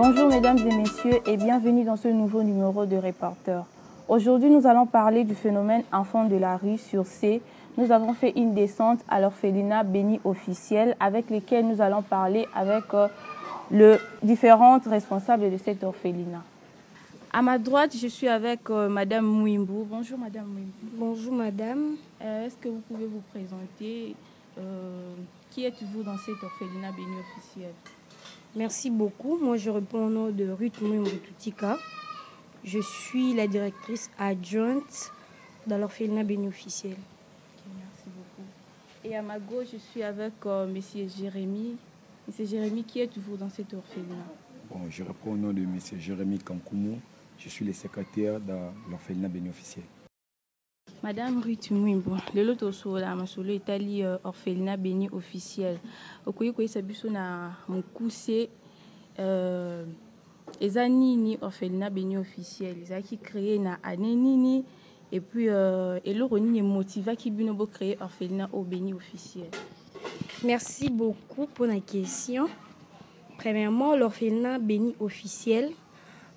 Bonjour mesdames et messieurs et bienvenue dans ce nouveau numéro de Reporter. Aujourd'hui, nous allons parler du phénomène enfants de la rue sur C. Nous avons fait une descente à l'orphelinat Béni officiel avec lesquels nous allons parler avec les différentes responsables de cet orphelinat. À ma droite, je suis avec Madame Mouimbou. Bonjour Madame Mouimbou. Bonjour Madame. Est-ce que vous pouvez vous présenter qui êtes-vous dans cet orphelinat Béni officiel? Merci beaucoup. Moi, je réponds au nom de Ruth Mouimbou Toutika. Je suis la directrice adjointe dans l'orphelinat Béni officiel. Okay, merci beaucoup. Et à ma gauche, je suis avec Monsieur Jérémy. Monsieur Jérémy, qui êtes-vous dans cet orphelinat? Bon, je réponds au nom de Monsieur Jérémy Kankoumou. Je suis le secrétaire de l'orphelinat Béni officiel. Madame Ruth Mouimbou, le loto sola masolo Italie orphelinat Béni officiel. Okoyi koyi sabiso na mukuse ezanini orphelinat Béni officiel. Ezaki créé na année nini et puis eloro nini motiva ki bino bo créer orphelinat au Béni officiel. Merci beaucoup pour la question. Premièrement, l'orphelinat Béni officiel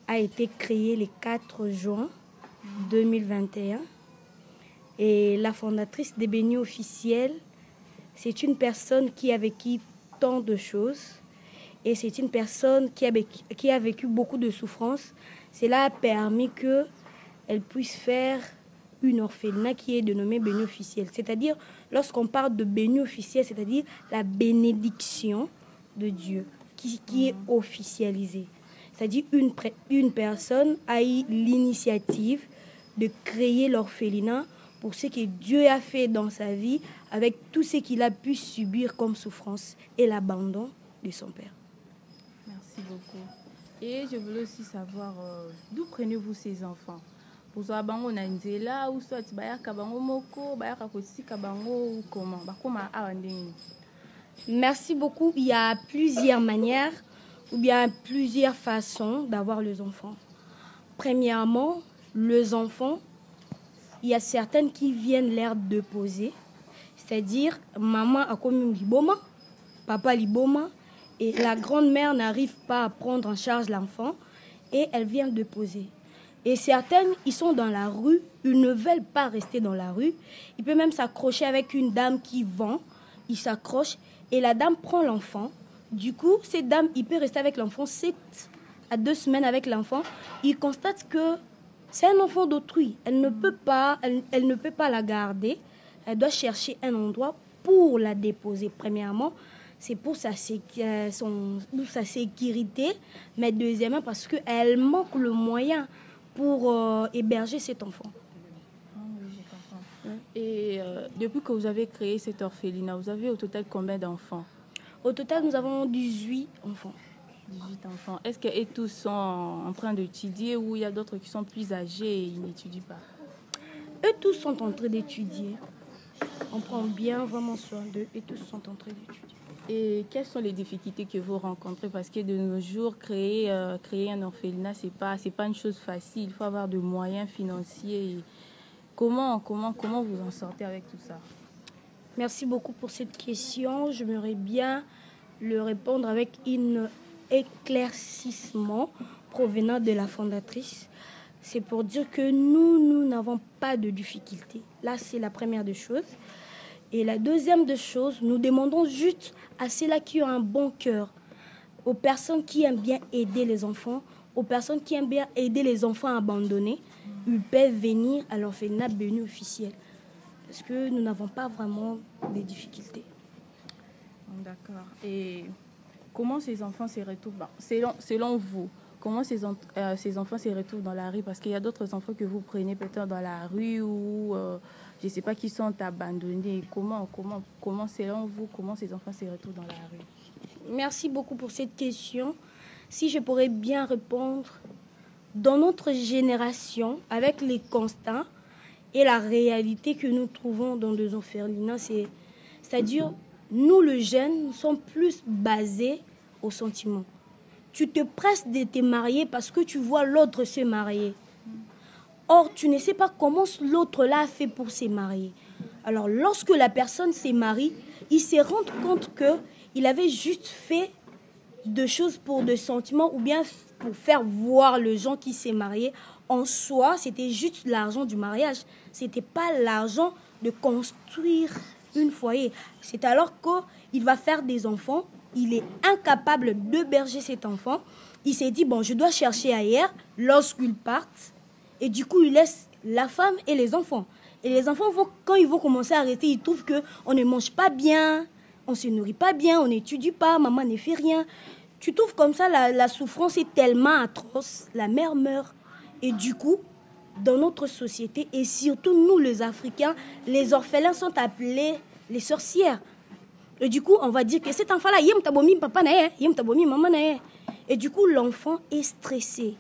a été créé le 4 juin 2021. Et la fondatrice des Béni officiels, c'est une personne qui a vécu tant de choses. Et c'est une personne qui a vécu beaucoup de souffrances. Cela a permis qu'elle puisse faire une orphelinat qui est dénommée Béni officiel. C'est-à-dire, lorsqu'on parle de Béni officiel, c'est-à-dire la bénédiction de Dieu qui est officialisée. C'est-à-dire une personne a eu l'initiative de créer l'orphelinat pour ce que Dieu a fait dans sa vie, avec tout ce qu'il a pu subir comme souffrance et l'abandon de son père. Merci beaucoup. Et je voulais aussi savoir d'où prenez-vous ces enfants? Vous avez bango na nzela ou soit bayaka bango moko, bayaka kosika bango ou comment? Bakoma awandeni. Merci beaucoup. Il y a plusieurs manières ou bien plusieurs façons d'avoir les enfants. Premièrement, les enfants, il y a certaines qui viennent l'air déposer, c'est-à-dire maman a commis liboma, papa liboma, et la grand-mère n'arrive pas à prendre en charge l'enfant et elle vient déposer. Et certaines, ils sont dans la rue, ils ne veulent pas rester dans la rue. Il peut même s'accrocher avec une dame qui vend, il s'accroche et la dame prend l'enfant. Du coup, cette dame, il peut rester avec l'enfant 7 à 2 semaines avec l'enfant. Il constate que c'est un enfant d'autrui. Elle ne peut pas la garder. Elle doit chercher un endroit pour la déposer. Premièrement, c'est pour sa sécurité. Mais deuxièmement, parce qu'elle manque le moyen pour héberger cet enfant. Oui, je comprends. Et depuis que vous avez créé cet orphelinat, vous avez au total combien d'enfants? Au total, nous avons 18 enfants. 18 enfants. Est-ce que tous sont en train d'étudier ou il y a d'autres qui sont plus âgés et ils n'étudient pas? Eux tous sont en train d'étudier. On prend bien vraiment soin d'eux et tous sont en train d'étudier. Et quelles sont les difficultés que vous rencontrez? Parce que de nos jours, créer un orphelinat, c'est pas une chose facile. Il faut avoir de moyens financiers. Comment vous en sortez avec tout ça? Merci beaucoup pour cette question. J'aimerais bien le répondre avec un éclaircissement provenant de la fondatrice. C'est pour dire que nous n'avons pas de difficultés. Là, c'est la première des choses. Et la deuxième des choses, nous demandons juste à ceux-là qui ont un bon cœur, aux personnes qui aiment bien aider les enfants, aux personnes qui aiment bien aider les enfants abandonnés, ils peuvent venir à l'orphelinat Béni officiel. Parce que nous n'avons pas vraiment de difficultés. D'accord. Et comment ces enfants se retrouvent, selon vous, comment ces enfants se retrouvent dans la rue? Parce qu'il y a d'autres enfants que vous prenez peut-être dans la rue ou je ne sais pas, qui sont abandonnés. Comment, selon vous, comment ces enfants se retrouvent dans la rue? Merci beaucoup pour cette question. Si je pourrais bien répondre, dans notre génération, avec les constats et la réalité que nous trouvons dans les orphelinats, c'est-à-dire, nous, les jeunes, nous sommes plus basés au sentiment. Tu te presses de te marier parce que tu vois l'autre se marier. Or, tu ne sais pas comment l'autre-là a fait pour se marier. Alors, lorsque la personne s'est mariée, il se rend compte qu'il avait juste fait de choses pour de sentiments ou bien pour faire voir le gens qui s'est marié. En soi, c'était juste l'argent du mariage. C'était pas l'argent de construire une foyer. C'est alors qu'il va faire des enfants, il est incapable d'héberger cet enfant. Il s'est dit, bon, je dois chercher ailleurs lorsqu'ils partent. Et du coup, il laisse la femme et les enfants. Et les enfants, quand ils vont commencer à arrêter, ils trouvent qu'on ne mange pas bien, on ne se nourrit pas bien, on n'étudie pas, maman ne fait rien. Tu trouves comme ça, la souffrance est tellement atroce, la mère meurt. Et du coup, dans notre société, et surtout nous les Africains, les orphelins sont appelés les sorcières. Et du coup, on va dire que cet enfant-là, yem tabomi papa na yem tabomi maman na. Et du coup, l'enfant est stressé.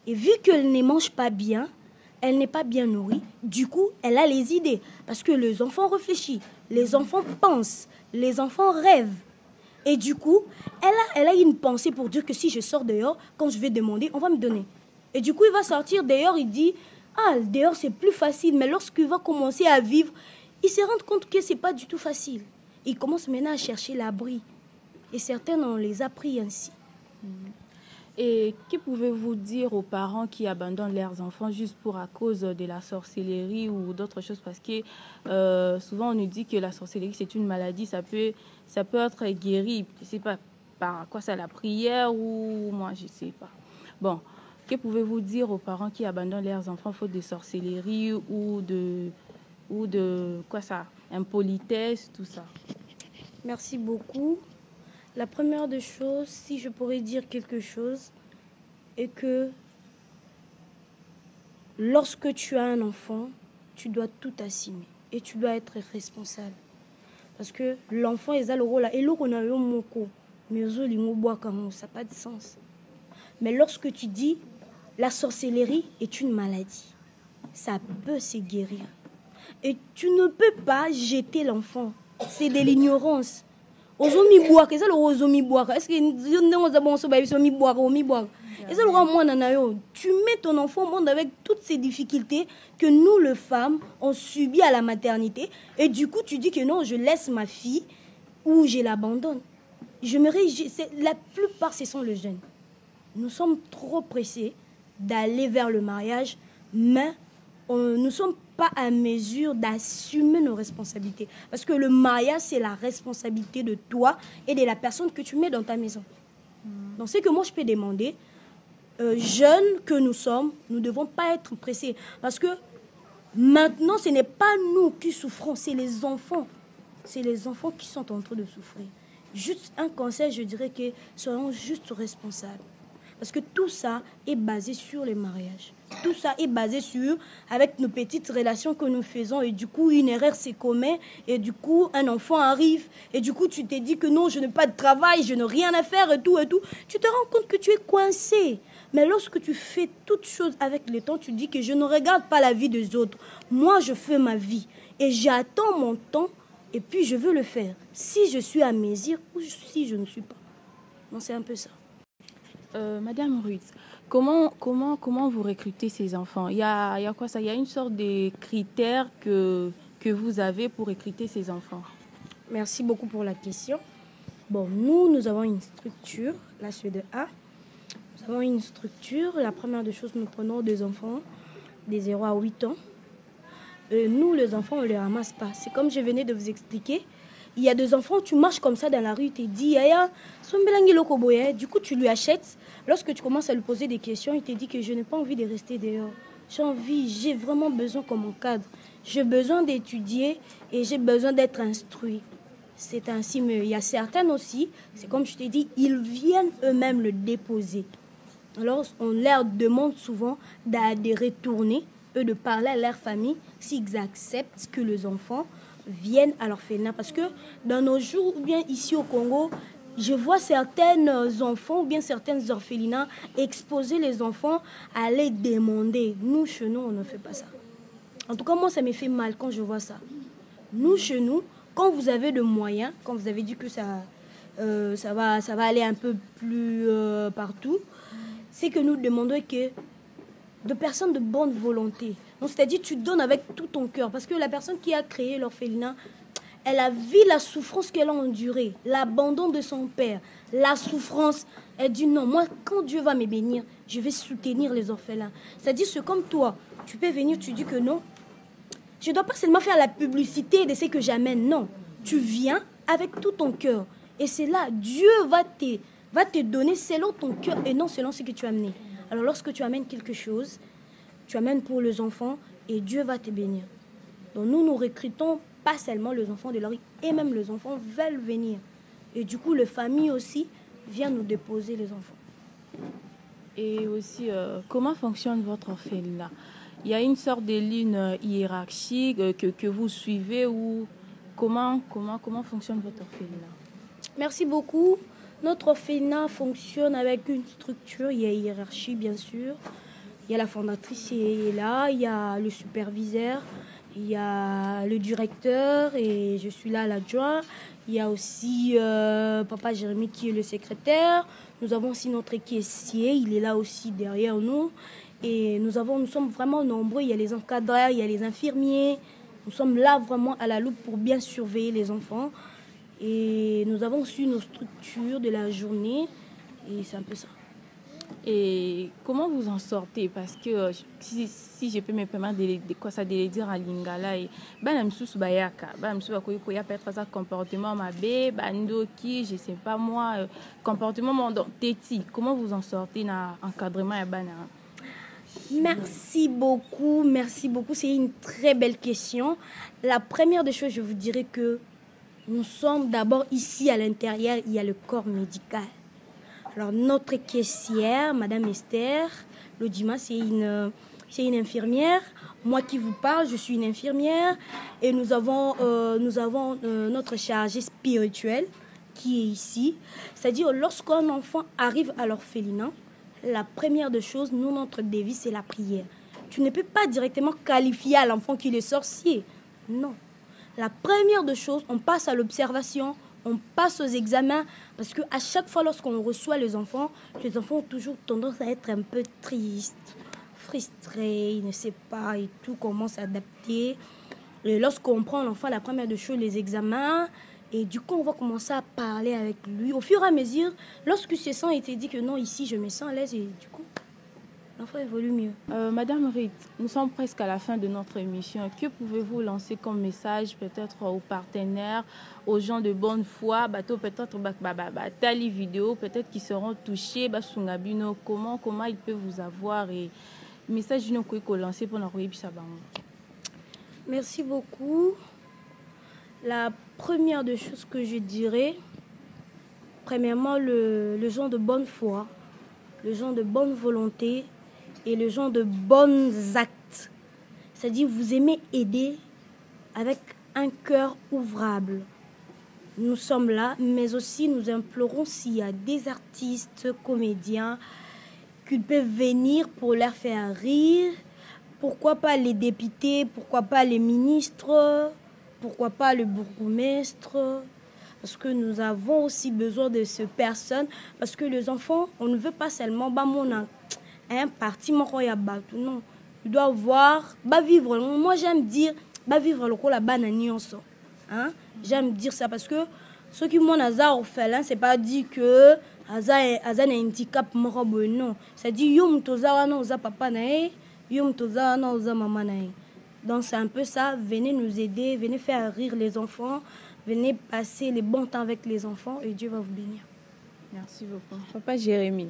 Et vu qu'elle ne mange pas bien, elle n'est pas bien nourrie, du coup, elle a les idées. Parce que les enfants réfléchissent, les enfants pensent, les enfants rêvent. Et du coup, elle a une pensée pour dire que si je sors dehors, quand je vais demander, on va me donner. Et du coup, il va sortir dehors, il dit, ah, dehors c'est plus facile. Mais lorsqu'il va commencer à vivre, il se rend compte que c'est pas du tout facile. Il commence maintenant à chercher l'abri. Et certains, on les a pris ainsi. Et que pouvez-vous dire aux parents qui abandonnent leurs enfants juste à cause de la sorcellerie ou d'autres choses? Parce que souvent on nous dit que la sorcellerie c'est une maladie, ça peut être guéri. Je ne sais pas par quoi ça, la prière ou moi je ne sais pas. Bon, que pouvez-vous dire aux parents qui abandonnent leurs enfants faute de sorcellerie ou de quoi ça, impolitesse, tout ça? Merci beaucoup. La première des choses, si je pourrais dire quelque chose, est que lorsque tu as un enfant, tu dois tout assumer et tu dois être responsable. Parce que l'enfant, il a le rôle là. Et mais ça n'a pas de sens. Mais lorsque tu dis la sorcellerie est une maladie, ça peut se guérir. Et tu ne peux pas jeter l'enfant. C'est de l'ignorance. Est-ce que tu mets ton enfant au monde avec toutes ces difficultés que nous, les femmes, on subit à la maternité. Et du coup, tu dis que non, je laisse ma fille ou je l'abandonne. La plupart, ce sont les jeunes. Nous sommes trop pressés d'aller vers le mariage, mais nous ne sommes pas à mesure d'assumer nos responsabilités. Parce que le mariage, c'est la responsabilité de toi et de la personne que tu mets dans ta maison. Donc, c'est que moi, je peux demander, jeunes que nous sommes, nous ne devons pas être pressés. Parce que maintenant, ce n'est pas nous qui souffrons, c'est les enfants. C'est les enfants qui sont en train de souffrir. Juste un conseil, je dirais que soyons juste responsables. Parce que tout ça est basé sur les mariages. Tout ça est basé sur, avec nos petites relations que nous faisons. Et du coup, une erreur se commet. Et du coup, un enfant arrive. Et du coup, tu t'es dit que non, je n'ai pas de travail, je n'ai rien à faire et tout et tout. Tu te rends compte que tu es coincé. Mais lorsque tu fais toutes choses avec le temps, tu dis que je ne regarde pas la vie des autres. Moi, je fais ma vie. Et j'attends mon temps. Et puis, je veux le faire. Si je suis à mesure ou si je ne suis pas. Non, c'est un peu ça. Madame Ruth, comment vous recrutez ces enfants? Il y a quoi ça? Il y a une sorte de critères que vous avez pour recruter ces enfants? Merci beaucoup pour la question. Bon, nous avons une structure, la suite de A. Nous avons une structure. La première des choses, nous prenons des enfants de 0 à 8 ans. Nous, les enfants, on ne les ramasse pas. C'est comme je venais de vous expliquer. Il y a des enfants, tu marches comme ça dans la rue, tu te dis, du coup, tu lui achètes. Lorsque tu commences à lui poser des questions, il te dit que je n'ai pas envie de rester dehors. J'ai vraiment besoin qu'on m'encadre. J'ai besoin d'étudier et j'ai besoin d'être instruit. C'est ainsi, mais il y a certaines aussi, c'est comme je t'ai dit, ils viennent eux-mêmes le déposer. Alors, on leur demande souvent de retourner, eux de parler à leur famille, s'ils acceptent que les enfants viennent à l'orphelinat. Parce que dans nos jours, ou bien ici au Congo, je vois certains enfants ou bien certaines orphelinats exposer les enfants à les demander. Nous, chez nous, on ne fait pas ça. En tout cas, moi, ça me fait mal quand je vois ça. Nous, chez nous, quand vous avez de moyens, quand vous avez dit que ça va aller un peu plus partout, c'est que nous demandons que de personnes de bonne volonté. Donc, c'est-à-dire tu donnes avec tout ton cœur. Parce que la personne qui a créé l'orphelinat, Elle a vu la souffrance qu'elle a endurée, l'abandon de son père, la souffrance. Elle dit non, moi, quand Dieu va me bénir, je vais soutenir les orphelins. C'est-à-dire, c'est comme toi. Tu peux venir, tu dis que non. Je ne dois pas seulement faire la publicité de ce que j'amène. Non. Tu viens avec tout ton cœur. Et c'est là, Dieu va te donner selon ton cœur et non selon ce que tu as amené. Alors, lorsque tu amènes quelque chose, tu amènes pour les enfants et Dieu va te bénir. Donc, nous recrutons pas seulement les enfants de la rue, et même les enfants veulent venir. Et du coup, les familles aussi viennent nous déposer les enfants. Et aussi, comment fonctionne votre orphelinat? Il y a une sorte de ligne hiérarchique que vous suivez ou comment fonctionne votre orphelinat? Merci beaucoup. Notre orphelinat fonctionne avec une structure. Il y a une hiérarchie, bien sûr. Il y a la fondatrice qui est là, il y a le superviseur, il y a le directeur et je suis là l'adjoint. Il y a aussi Papa Jérémy qui est le secrétaire. Nous avons aussi notre caissier, il est là aussi derrière nous. Et nous sommes vraiment nombreux. Il y a les encadreurs, il y a les infirmiers. Nous sommes là vraiment à la loupe pour bien surveiller les enfants. Et nous avons aussi nos structures de la journée. Et c'est un peu ça. Et comment vous en sortez? Parce que si je peux me permettre de quoi ça de dire en lingala et banamsusu bayaka banamsusu bakoyiko ya peut-être ça comportement mabé bandoki je sais pas moi comportement mon teti, comment vous en sortez dans encadrement ya bana? Merci beaucoup, c'est une très belle question. La première des choses, je vous dirais que nous sommes d'abord ici à l'intérieur, il y a le corps médical. Alors, notre caissière, Madame Esther Lodima, c'est une infirmière. Moi qui vous parle, je suis une infirmière. Et nous avons notre chargé spirituel qui est ici. C'est-à-dire, lorsqu'un enfant arrive à l'orphelinat, la première des choses, nous, notre devise, c'est la prière. Tu ne peux pas directement qualifier à l'enfant qu'il est sorcier. Non. La première des choses, on passe à l'observation. On passe aux examens parce qu'à chaque fois lorsqu'on reçoit les enfants ont toujours tendance à être un peu tristes, frustrés, ils ne savent pas et tout, comment s'adapter. Et lorsqu'on prend l'enfant, la première des choses, les examens, et du coup on va commencer à parler avec lui. Au fur et à mesure, lorsque ce sang était dit que non, ici je me sens à l'aise et du coup, l'enfant évolue mieux. Madame Rite, nous sommes presque à la fin de notre émission. Que pouvez-vous lancer comme message peut-être aux partenaires, aux gens de bonne foi, peut-être tali vidéo, peut-être qui seront touchés, comment ils peuvent vous avoir et message que lancer pour nous. Merci beaucoup. La première des choses que je dirais, premièrement, le gens de bonne foi, le gens de bonne volonté et le genre de bons actes. C'est-à-dire, vous aimez aider avec un cœur ouvrable. Nous sommes là, mais aussi nous implorons s'il y a des artistes, comédiens, qu'ils peuvent venir pour leur faire rire. Pourquoi pas les députés, pourquoi pas les ministres, pourquoi pas le bourgmestre. Parce que nous avons aussi besoin de ces personnes. Parce que les enfants, on ne veut pas seulement un parti non, il doit voir vivre. Moi j'aime dire vivre le rôle là-bas hein, j'aime dire ça parce que ceux qui m'ont hasard orphelin, c'est pas dit que hasard un handicap non, c'est dit yom toza no za papa nae yom toza no za maman nae. Donc c'est un peu ça, venez nous aider, venez faire rire les enfants, venez passer les bons temps avec les enfants et Dieu va vous bénir. Merci beaucoup. Papa Jérémy.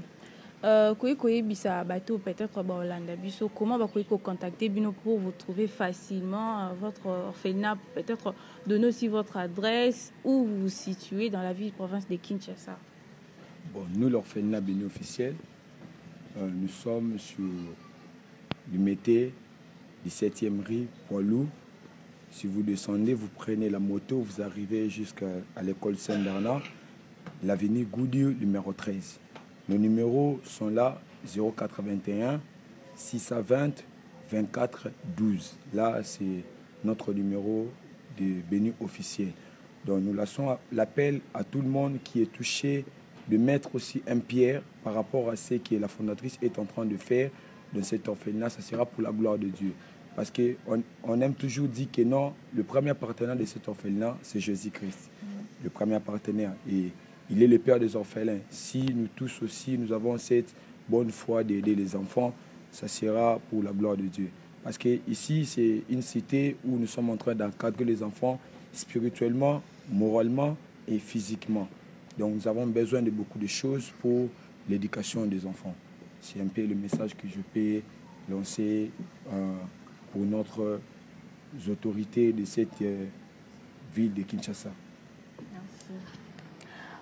Peut-être comment vous contacter pour vous trouver facilement votre orphelinat, peut-être donner aussi votre adresse où vous vous situez dans la ville province de Kinshasa. Bon, nous l'orphelinat Béni officiel, nous sommes sur l'Umété 17e rue Poilou. Si vous descendez, vous prenez la moto, vous arrivez jusqu'à l'école Saint-Bernard, l'avenue Goudieu numéro 13. Nos numéros sont là, 081 620 24 12. Là, c'est notre numéro de Béni officiel. Donc, nous laissons l'appel à tout le monde qui est touché de mettre aussi un pierre par rapport à ce que la fondatrice est en train de faire dans cet orphelinat. Ça sera pour la gloire de Dieu. Parce qu'on aime toujours dire que non, le premier partenaire de cet orphelinat, c'est Jésus-Christ. Le premier partenaire. Et il est le père des orphelins. Si nous tous aussi, nous avons cette bonne foi d'aider les enfants, ça sera pour la gloire de Dieu. Parce qu'ici, c'est une cité où nous sommes en train d'encadrer les enfants spirituellement, moralement et physiquement. Donc nous avons besoin de beaucoup de choses pour l'éducation des enfants. C'est un peu le message que je peux lancer pour notre autorités de cette ville de Kinshasa. Merci.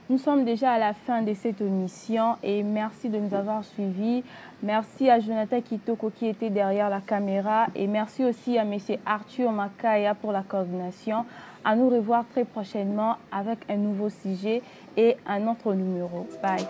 Nous sommes déjà à la fin de cette émission et merci de nous avoir suivis. Merci à Jonathan Kitoko qui était derrière la caméra et merci aussi à M. Arthur Makaya pour la coordination. À nous revoir très prochainement avec un nouveau sujet et un autre numéro. Bye.